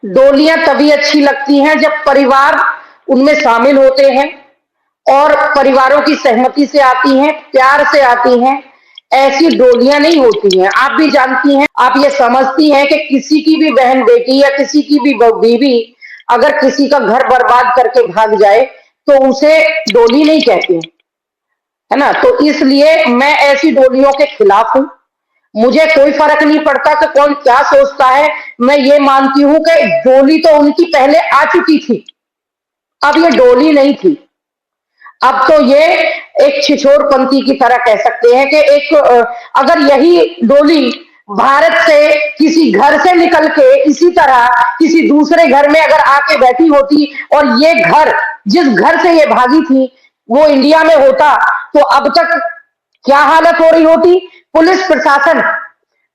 डोलियां तभी अच्छी लगती हैं जब परिवार उनमें शामिल होते हैं और परिवारों की सहमति से आती हैं, प्यार से आती हैं। ऐसी डोलियां नहीं होती हैं। आप भी जानती हैं, आप ये समझती हैं कि किसी की भी बहन बेटी या किसी की भी बीवी अगर किसी का घर बर्बाद करके भाग जाए तो उसे डोली नहीं कहते, है ना? तो इसलिए मैं ऐसी डोलियों के खिलाफ हूं। मुझे कोई फर्क नहीं पड़ता कि कौन क्या सोचता है। मैं ये मानती हूं कि डोली तो उनकी पहले आ चुकी थी, अब ये डोली नहीं थी। अब तो ये एक छिछोरपंथी की तरह कह सकते हैं कि एक अगर यही डोली भारत से किसी घर से निकल के इसी तरह किसी दूसरे घर में अगर आके बैठी होती और ये घर जिस घर से ये भागी थी वो इंडिया में होता तो अब तक क्या हालत हो रही होती? पुलिस प्रशासन,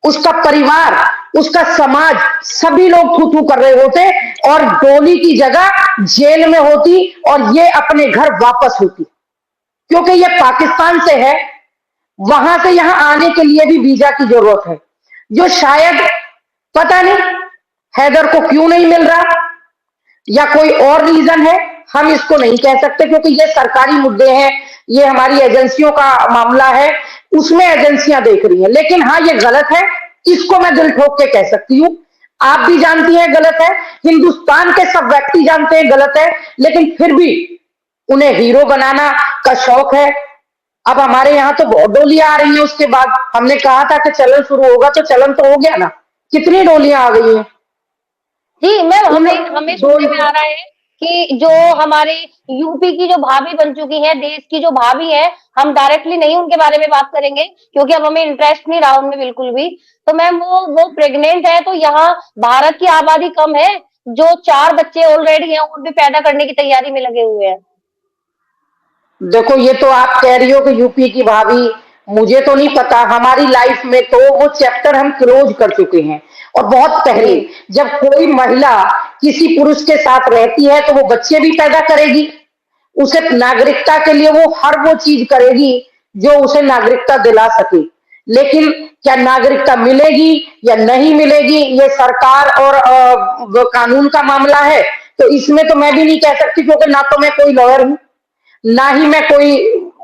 उसका परिवार, उसका समाज, सभी लोग थू थू कर रहे होते और डोली की जगह जेल में होती और ये अपने घर वापस होती। क्योंकि ये पाकिस्तान से है, वहां से यहां आने के लिए भी वीजा की जरूरत है, जो शायद पता नहीं हैदर को क्यों नहीं मिल रहा या कोई और रीजन है, हम इसको नहीं कह सकते क्योंकि ये सरकारी मुद्दे हैं, ये हमारी एजेंसियों का मामला है, उसमें एजेंसियां देख रही हैं। लेकिन हाँ, ये गलत है, इसको मैं दिल ठोक के कह सकती हूँ। आप भी जानती हैं गलत है, हिंदुस्तान के सब व्यक्ति जानते हैं गलत है, लेकिन फिर भी उन्हें हीरो बनाना का शौक है। अब हमारे यहाँ तो बहुत डोलियां आ रही हैं। उसके बाद हमने कहा था कि चलन शुरू होगा, तो चलन तो हो गया ना, कितनी डोलियां आ गई हैं। जी मैम, हमें हमें सुनने में आ रहा है कि जो हमारे यूपी की जो भाभी बन चुकी है, देश की जो भाभी है, हम डायरेक्टली नहीं उनके बारे में बात करेंगे क्योंकि अब हमें इंटरेस्ट नहीं रहा उनमें बिल्कुल भी। तो मैम वो प्रेग्नेंट है, तो यहाँ भारत की आबादी कम है, जो 4 बच्चे ऑलरेडी हैं और भी पैदा करने की तैयारी में लगे हुए हैं। देखो, ये तो आप कह रही हो कि यूपी की भाभी, मुझे तो नहीं पता। हमारी लाइफ में तो वो चैप्टर हम क्लोज कर चुके हैं और बहुत पहले। जब कोई महिला किसी पुरुष के साथ रहती है तो वो बच्चे भी पैदा करेगी, उसे नागरिकता के लिए वो हर वो चीज करेगी जो उसे नागरिकता दिला सके। लेकिन क्या नागरिकता मिलेगी या नहीं मिलेगी, ये सरकार और कानून का मामला है, तो इसमें तो मैं भी नहीं कह सकती क्योंकि ना तो मैं कोई लॉयर हूं, ना ही मैं कोई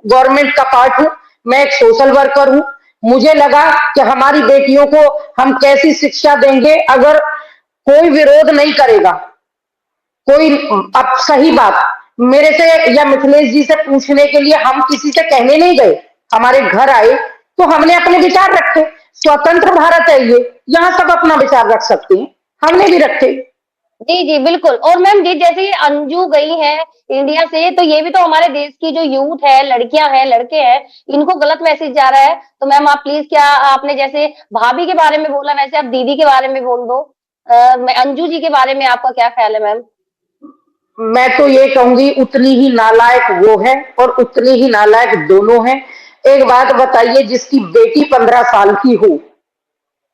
गवर्नमेंट का पार्ट हूं। मैं एक सोशल वर्कर हूं। मुझे लगा कि हमारी बेटियों को हम कैसी शिक्षा देंगे अगर कोई विरोध नहीं करेगा, कोई। अब सही बात, मेरे से या मिथिलेश जी से पूछने के लिए हम किसी से कहने नहीं गए, हमारे घर आए तो हमने अपने विचार रखे। स्वतंत्र भारत है ये, यहाँ सब अपना विचार रख सकते हैं, हमने भी रखे। जी जी बिल्कुल। और मैम जी, जैसे ये अंजू गई है इंडिया से, तो ये भी तो हमारे देश की जो यूथ है, लड़कियां हैं, लड़के हैं, इनको गलत मैसेज जा रहा है। तो मैम आप प्लीज, क्या आपने जैसे भाभी के बारे में बोला, वैसे आप दीदी के बारे में बोल दो। अंजू जी के बारे में आपका क्या ख्याल है मैम? मैं तो ये कहूंगी, उतनी ही नालायक वो है और उतनी ही नालायक दोनों हैं। एक बात बताइए, जिसकी बेटी 15 साल की हो,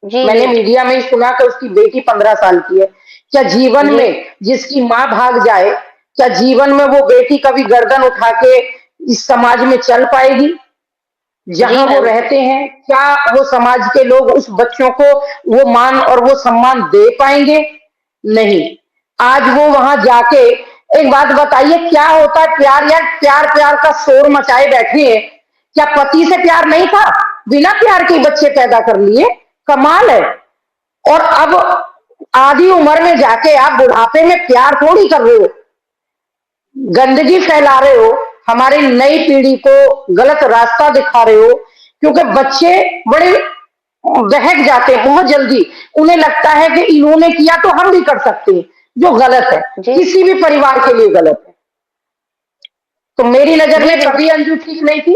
जी मैंने मीडिया में ही सुना कि उसकी बेटी 15 साल की है, क्या जीवन में जिसकी माँ भाग जाए, क्या जीवन में वो बेटी कभी गर्दन उठा के इस समाज में चल पाएगी? जहां वो रहते हैं, क्या वो समाज के लोग उस बच्चों को वो मान और वो सम्मान दे पाएंगे? नहीं। आज वो वहां जाके, एक बात बताइए, क्या होता है प्यार? यार, प्यार प्यार का शोर मचाए बैठे हैं। क्या पति से प्यार नहीं था? बिना प्यार के बच्चे पैदा कर लिए, कमाल है। और अब आधी उम्र में जाके आप बुढ़ापे में प्यार थोड़ी कर रहे हो, गंदगी फैला रहे हो, हमारी नई पीढ़ी को गलत रास्ता दिखा रहे हो। क्योंकि बच्चे बड़े बहक जाते हैं बहुत जल्दी, उन्हें लगता है कि इन्होंने किया तो हम भी कर सकते हैं, जो गलत है, किसी भी परिवार के लिए गलत है। तो मेरी नजर में कभी अंजू ठीक नहीं थी।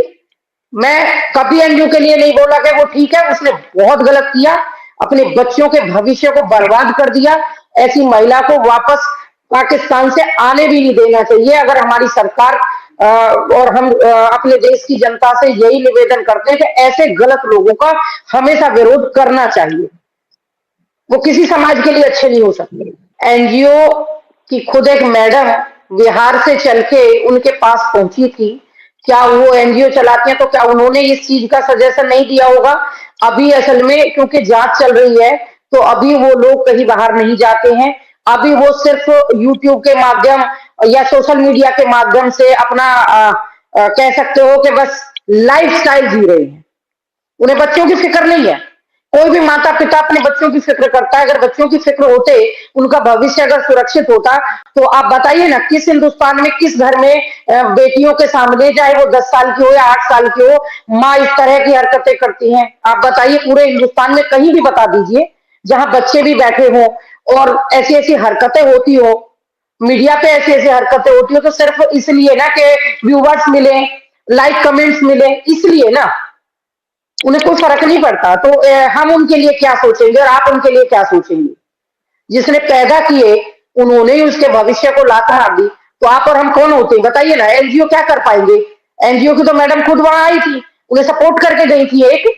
मैं कभी अंजू के लिए नहीं बोला कि वो ठीक है, उसने बहुत गलत किया, अपने बच्चों के भविष्य को बर्बाद कर दिया। ऐसी महिला को वापस पाकिस्तान से आने भी नहीं देना चाहिए। अगर हमारी सरकार और हम अपने देश की जनता से यही निवेदन करते हैं कि ऐसे गलत लोगों का हमेशा विरोध करना चाहिए, वो किसी समाज के लिए अच्छे नहीं हो सकते। एनजीओ की खुद एक मैडम बिहार से चल के उनके पास पहुंची थी। क्या वो एनजीओ चलाती हैं, तो क्या उन्होंने इस चीज का सजेशन नहीं दिया होगा? अभी असल में क्योंकि जांच चल रही है, तो अभी वो लोग कहीं बाहर नहीं जाते हैं। अभी वो सिर्फ यूट्यूब के माध्यम या सोशल मीडिया के माध्यम से अपना कह सकते हो कि बस लाइफस्टाइल जी रहे हैं। उन्हें बच्चों की फिक्र नहीं है। कोई भी माता पिता अपने बच्चों की फिक्र करता है। अगर बच्चों की फिक्र होते, उनका भविष्य अगर सुरक्षित होता, तो आप बताइए ना, किस हिंदुस्तान में, किस घर में बेटियों के सामने, चाहे वो 10 साल की हो या 8 साल की हो, माँ इस तरह की हरकतें करती हैं? आप बताइए, पूरे हिंदुस्तान में कहीं भी बता दीजिए जहां बच्चे भी बैठे हों और ऐसी ऐसी हरकतें होती हो, मीडिया पे ऐसी ऐसी हरकतें होती हो, तो सिर्फ इसलिए ना कि व्यूवर्स मिले, लाइक कमेंट्स मिले, इसलिए ना, उन्हें कोई फर्क नहीं पड़ता। तो हम उनके लिए क्या सोचेंगे और आप उनके लिए क्या सोचेंगे? जिसने पैदा किए, उन्होंने ही उसके भविष्य को ला कहार दी, तो आप और हम कौन होते हैं बताइए ना? एनजीओ क्या कर पाएंगे? एनजीओ की तो मैडम खुद वहां आई थी, उन्हें सपोर्ट करके गई थी। एक,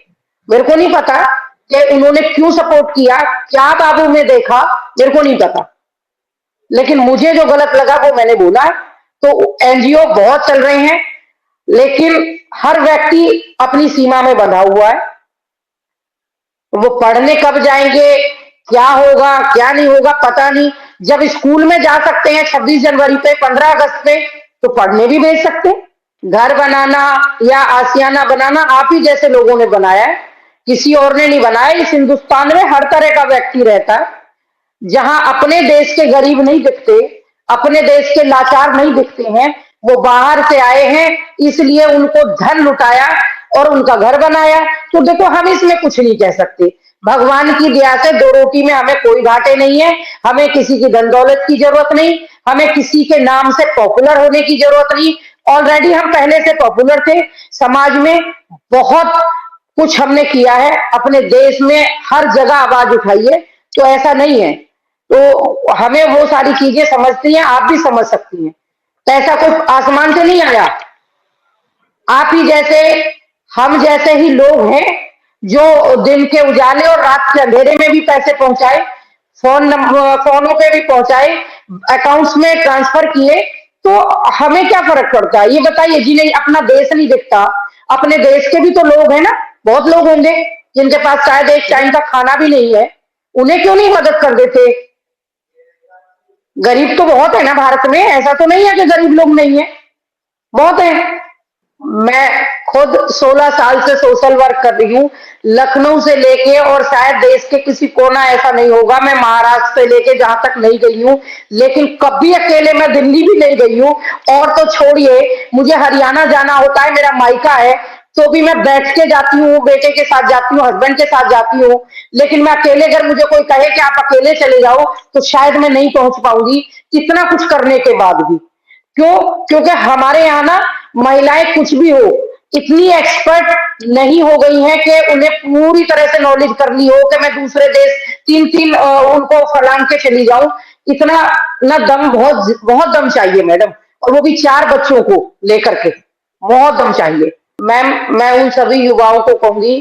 मेरे को नहीं पता कि उन्होंने क्यों सपोर्ट किया, क्या बाबू में देखा, मेरे को नहीं पता, लेकिन मुझे जो गलत लगा वो मैंने बोला। तो एनजीओ बहुत चल रहे हैं, लेकिन हर व्यक्ति अपनी सीमा में बंधा हुआ है। वो पढ़ने कब जाएंगे, क्या होगा क्या नहीं होगा पता नहीं। जब स्कूल में जा सकते हैं 26 जनवरी पे, 15 अगस्त पे, तो पढ़ने भी भेज सकते हैं। घर बनाना या आशियाना बनाना आप ही जैसे लोगों ने बनाया है, किसी और ने नहीं बनाया। इस हिंदुस्तान में हर तरह का व्यक्ति रहता है, जहां अपने देश के गरीब नहीं दिखते, अपने देश के लाचार नहीं दिखते हैं, वो बाहर से आए हैं, इसलिए उनको धन लुटाया और उनका घर बनाया। तो देखो, हम इसमें कुछ नहीं कह सकते। भगवान की दया से 2 रोटी में हमें कोई घाटे नहीं है। हमें किसी की धन दौलत की जरूरत नहीं, हमें किसी के नाम से पॉपुलर होने की जरूरत नहीं। ऑलरेडी हम पहले से पॉपुलर थे, समाज में बहुत कुछ हमने किया है, अपने देश में हर जगह आवाज उठाई है। तो ऐसा नहीं है, तो हमें वो सारी चीजें समझती हैं, आप भी समझ सकती हैं। पैसा कोई आसमान से नहीं आया। आप ही जैसे, हम जैसे ही लोग हैं जो दिन के उजाले और रात के अंधेरे में भी पैसे पहुंचाए, फोनों पे भी पहुंचाए, अकाउंट्स में ट्रांसफर किए। तो हमें क्या फर्क पड़ता है ये बताइए? जिन्हें अपना देश नहीं दिखता, अपने देश के भी तो लोग हैं ना, बहुत लोग होंगे जिनके पास शायद एक टाइम का खाना भी नहीं है, उन्हें क्यों नहीं मदद कर देते? गरीब तो बहुत है ना भारत में, ऐसा तो नहीं है कि गरीब लोग नहीं है, बहुत है। मैं खुद 16 साल से सोशल वर्क कर रही हूँ, लखनऊ से लेके, और शायद देश के किसी कोना ऐसा नहीं होगा, मैं महाराष्ट्र से लेके जहां तक नहीं गई हूँ, लेकिन कभी अकेले मैं दिल्ली भी नहीं गई हूँ। और तो छोड़िए, मुझे हरियाणा जाना होता है, मेरा मायका है, तो भी मैं बैठ के जाती हूँ, बेटे के साथ जाती हूँ, हस्बैंड के साथ जाती हूँ। लेकिन मैं अकेले, अगर मुझे कोई कहे कि आप अकेले चले जाओ, तो शायद मैं नहीं पहुंच पाऊंगी, इतना कुछ करने के बाद भी। क्यों? क्योंकि हमारे यहाँ ना महिलाएं कुछ भी हो, इतनी एक्सपर्ट नहीं हो गई हैं कि उन्हें पूरी तरह से नॉलेज कर ली हो कि मैं दूसरे देश 3-3 उनको फलांग के चली जाऊं। इतना ना दम, बहुत बहुत दम चाहिए मैडम, और वो भी 4 बच्चों को लेकर के, बहुत दम चाहिए। मैम, मैं उन सभी युवाओं को कहूंगी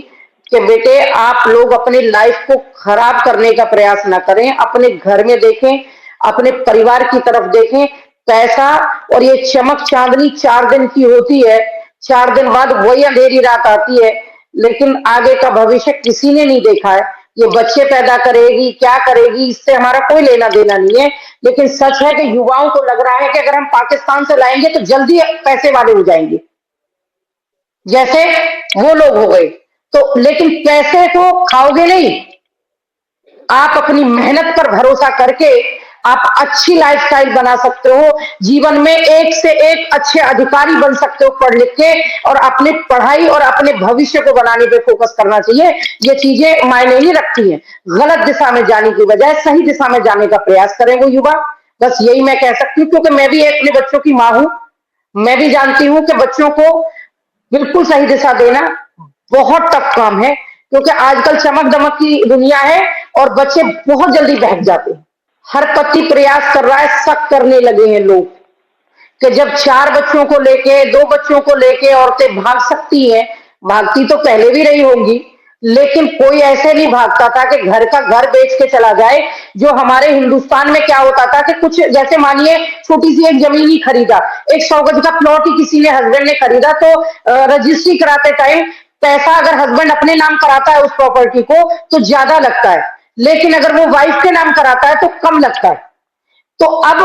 कि बेटे, आप लोग अपनी लाइफ को खराब करने का प्रयास ना करें, अपने घर में देखें, अपने परिवार की तरफ देखें। पैसा और ये चमक चांदनी 4 दिन की होती है, 4 दिन बाद वही अंधेरी रात आती है, लेकिन आगे का भविष्य किसी ने नहीं देखा है। ये बच्चे पैदा करेगी, क्या करेगी, इससे हमारा कोई लेना देना नहीं है। लेकिन सच है कि युवाओं को लग रहा है कि अगर हम पाकिस्तान से लाएंगे तो जल्दी पैसे वाले हो जाएंगे, जैसे वो लोग हो गए। तो लेकिन पैसे को खाओगे नहीं, आप अपनी मेहनत पर भरोसा करके आप अच्छी लाइफस्टाइल बना सकते हो, जीवन में एक से एक अच्छे अधिकारी बन सकते हो पढ़ लिख के, और अपनी पढ़ाई और अपने भविष्य को बनाने पे फोकस करना चाहिए। ये चीजें मायने नहीं रखती हैं। गलत दिशा में जाने की बजाय सही दिशा में जाने का प्रयास करें वो युवा, बस यही मैं कह सकती हूँ। क्योंकि मैं भी अपने बच्चों की माँ हूं, मैं भी जानती हूँ कि बच्चों को बिल्कुल सही दिशा देना बहुत टफ काम है, क्योंकि आजकल चमक दमक की दुनिया है और बच्चे बहुत जल्दी बहक जाते हैं। हर पति प्रयास कर रहा है, शक करने लगे हैं लोग कि जब 4 बच्चों को लेके, 2 बच्चों को लेके औरतें भाग सकती हैं, भागती तो पहले भी रही होंगी, लेकिन कोई ऐसे नहीं भागता था कि घर का घर बेच के चला जाए। जो हमारे हिंदुस्तान में क्या होता था कि कुछ, जैसे मानिए छोटी सी एक जमीन ही खरीदा, एक 100 गज का प्लॉट ही किसी ने, हस्बैंड ने खरीदा, तो रजिस्ट्री कराते टाइम पैसा अगर हस्बैंड अपने नाम कराता है उस प्रॉपर्टी को तो ज्यादा लगता है, लेकिन अगर वो वाइफ के नाम कराता है तो कम लगता है। तो अब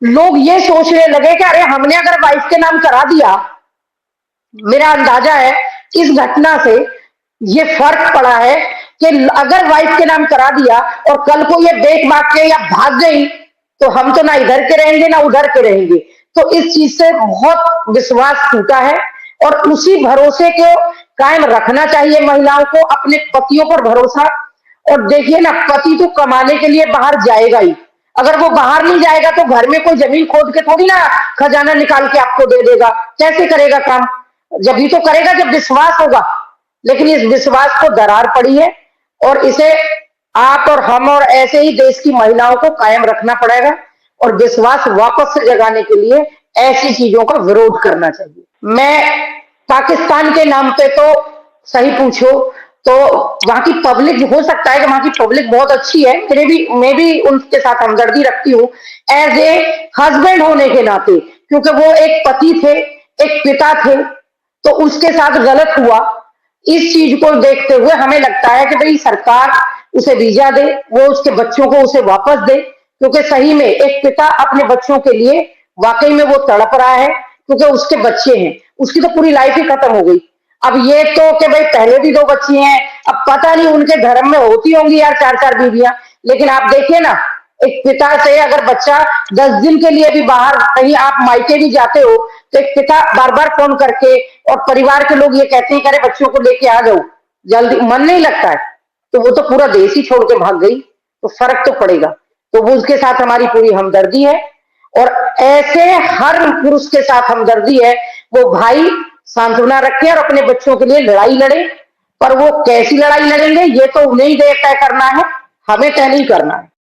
लोग ये सोचने लगे कि अरे हमने अगर वाइफ के नाम करा दिया, मेरा अंदाजा है इस घटना से ये फर्क पड़ा है कि अगर वाइफ के नाम करा दिया और कल को ये बेच भाग के या भाग गई तो हम तो ना इधर के रहेंगे ना उधर के रहेंगे। तो इस चीज से बहुत विश्वास टूटा है और उसी भरोसे को कायम रखना चाहिए महिलाओं को, अपने पतियों पर भरोसा। और देखिए ना, पति तो कमाने के लिए बाहर जाएगा ही, अगर वो बाहर नहीं जाएगा तो घर में कोई जमीन खोद के थोड़ी ना खजाना निकाल के आपको दे देगा, कैसे करेगा काम? जब ही तो करेगा जब विश्वास होगा। लेकिन इस विश्वास को दरार पड़ी है और इसे आप और हम और ऐसे ही देश की महिलाओं को कायम रखना पड़ेगा और विश्वास वापस से जगाने के लिए ऐसी चीजों का विरोध करना चाहिए। मैं पाकिस्तान के नाम पे तो सही पूछो तो वहां की पब्लिक, हो सकता है कि वहां की पब्लिक बहुत अच्छी है, मैं भी उनके साथ हमदर्दी रखती हूँ एज ए हस्बैंड होने के नाते, क्योंकि वो एक पति थे, एक पिता थे, तो उसके साथ गलत हुआ। इस चीज को देखते हुए हमें लगता है कि भाई सरकार उसे वीजा दे, वो उसके बच्चों को उसे वापस दे, क्योंकि सही में एक पिता अपने बच्चों के लिए वाकई में वो तड़प रहा है, क्योंकि उसके बच्चे हैं, उसकी तो पूरी लाइफ ही खत्म हो गई। अब ये तो कि भाई पहले भी 2 बच्ची हैं, अब पता नहीं उनके धर्म में होती होंगी यार 4-4 बीवियां, लेकिन आप देखिए ना, एक पिता से अगर बच्चा 10 दिन के लिए भी बाहर कहीं आप मायके भी जाते हो तो एक पिता बार बार फोन करके और परिवार के लोग ये कहते हैं कि अरे बच्चों को लेके आ जाओ जल्दी, मन नहीं लगता है, तो वो तो पूरा देश ही छोड़ के भाग गई, तो फर्क तो पड़ेगा। तो वो उसके साथ हमारी पूरी हमदर्दी है और ऐसे हर पुरुष के साथ हमदर्दी है। वो भाई सांत्वना रखे और अपने बच्चों के लिए लड़ाई लड़े, पर वो कैसी लड़ाई लड़ेंगे ये तो उन्हें ही तय करना है, हमें तय नहीं करना है।